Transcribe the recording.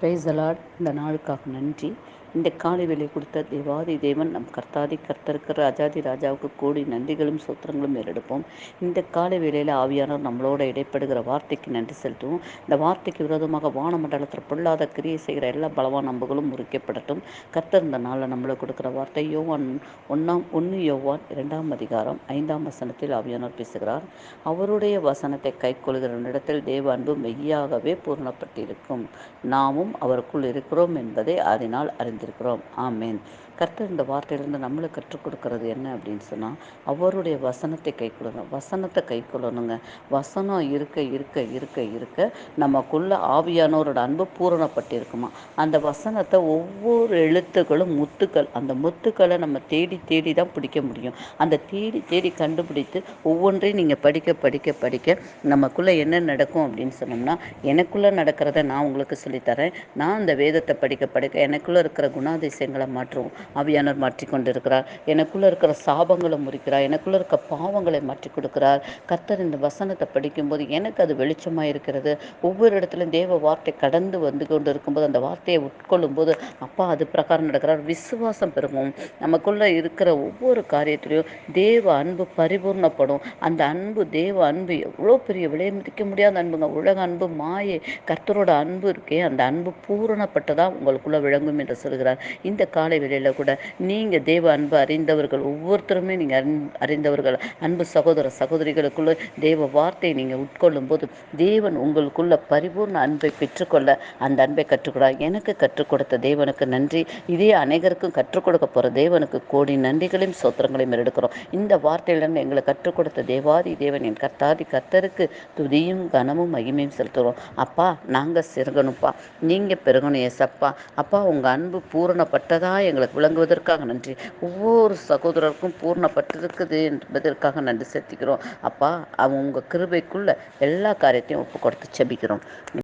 Praise the Lord. இந்த நாளுக்காக நன்றி. இந்த காலை வேளை கொடுத்த தேவாதி தேவன் நம் கர்த்தாதி கர்த்தருக்கு ராஜாதி ராஜாவுக்கு கோடி நன்றிகளும் சூத்திரங்களும் ஏறெடுப்போம். இந்த காலை வேளையில் ஆவியானவர் நம்மளோட இடைப்படுகிற வார்த்தைக்கு நன்றி செலுத்துவோம். இந்த வார்த்தைக்கு விரோதமாக வானமண்டலத்தில் பொல்லாத கிரியை செய்கிற எல்லா பலவான் அம்புகளும் முறிக்கப்படட்டும். கர்த்தர் இந்த நாளில் நம்மளுக்கு கொடுக்குற வார்த்தை யோவான் 1 யோவான் 2 ஆவியானவர் பேசுகிறார். அவருடைய வசனத்தை கைக்கொள்கிறவனிடத்தில் தேவ அன்பு மெய்யாகவே பூர்ணப்பட்டிருக்கும். நாமும் அவருக்குள் இருக்கிறோம் என்பதை அதனால் அறிந்திருக்கிறோம். ஆமேன். கர்த்தர் இந்த வார்த்தையிலிருந்து நம்மளுக்கு கற்றுக் கொடுக்கறது என்ன அப்படின்னு சொன்னால், அவருடைய வசனத்தை கைக்கொள்ளணும். வசனத்தை கைக்கொள்ளணுங்க. வசனம் இருக்க இருக்க இருக்க இருக்க நமக்குள்ள ஆவியானவரோட அன்பு பூரணப்பட்டிருக்குமா. அந்த வசனத்தை ஒவ்வொரு எழுத்துக்களும் முத்துக்கள். அந்த முத்துக்களை நம்ம தேடி தேடி தான் பிடிக்க முடியும். அந்த தேடி தேடி கண்டுபிடித்து ஒவ்வொன்றையும் நீங்கள் படிக்க படிக்க படிக்க நமக்குள்ளே என்ன நடக்கும் அப்படின்னு சொன்னோம்னா, எனக்குள்ளே நடக்கிறத நான் உங்களுக்கு சொல்லித்தரேன். நான் அந்த வேதத்தை படிக்க படிக்க எனக்குள்ளே இருக்கிற குணாதிசயங்களை மாற்றுவோம். ஆவியானவர் மாற்றி கொண்டு இருக்கிறார். எனக்குள்ளே இருக்கிற சாபங்களை முறிக்கிறார். எனக்குள்ளே இருக்கிற பாவங்களை மாற்றி கொடுக்கிறார். கர்த்தர் இந்த வசனத்தை படிக்கும்போது எனக்கு அது வெளிச்சமாக இருக்கிறது. ஒவ்வொரு இடத்துலையும் தேவ வார்த்தை கடந்து வந்து கொண்டு இருக்கும்போது அந்த வார்த்தையை உட்கொள்ளும் போது அப்பா அது பிரகாரம் நடக்கிறார். விசுவாசம் பெருகும். நமக்குள்ளே இருக்கிற ஒவ்வொரு காரியத்திலையும் தேவ அன்பு பரிபூர்ணப்படும். அந்த அன்பு தேவ அன்பு எவ்வளோ பெரிய விலை மதிக்க முடியாத அன்புங்க. உலக அன்பு மாயை. கர்த்தரோட அன்பு இருக்கே, அந்த அன்பு பூரணப்பட்டதாக உங்களுக்குள்ளே விளங்கும் என்று சொல்கிறார். இந்த காலை வேளையில் கூட நீங்கள் தேவ அன்பு அறிந்தவர்கள் ஒவ்வொருத்தருமே நீங்கள் அறிந்தவர்கள். அன்பு சகோதர சகோதரிகளுக்குள்ள தேவ வார்த்தையை நீங்கள் உட்கொள்ளும் போது தேவன் உங்களுக்குள்ள பரிபூர்ண அன்பை பெற்றுக்கொள்ள அந்த அன்பை கற்றுக்கொடுக்கிறார். எனக்கு கற்றுக் கொடுத்த தேவனுக்கு நன்றி. இதே அனைவருக்கும் கற்றுக் கொடுக்க போகிற தேவனுக்கு கோடி நன்றிகளையும் சோத்திரங்களையும் எடுக்கிறோம். இந்த வார்த்தையிலிருந்து எங்களை கற்றுக் கொடுத்த தேவாதி தேவன் என் கர்த்தாதி கர்த்தருக்கு துதியும் கனமும் மகிமையும் செலுத்துகிறோம். அப்பா நாங்கள் சிறுகணும்ப்பா, நீங்கள் பெருகணும் ஏசப்பா. அப்பா உங்கள் அன்பு பூரணப்பட்டதாக எங்களுக்கு விளங்குவதற்காக நன்றி. ஒவ்வொரு சகோதரருக்கும் பூர்ணப்பட்டிருக்குது என்பதற்காக நன்றி செலுத்திக்கிறோம். அப்பா அவங்க உங்கள் கிருபைக்குள்ள எல்லா காரியத்தையும் ஒப்பு கொடுத்து செபிக்கிறோம்.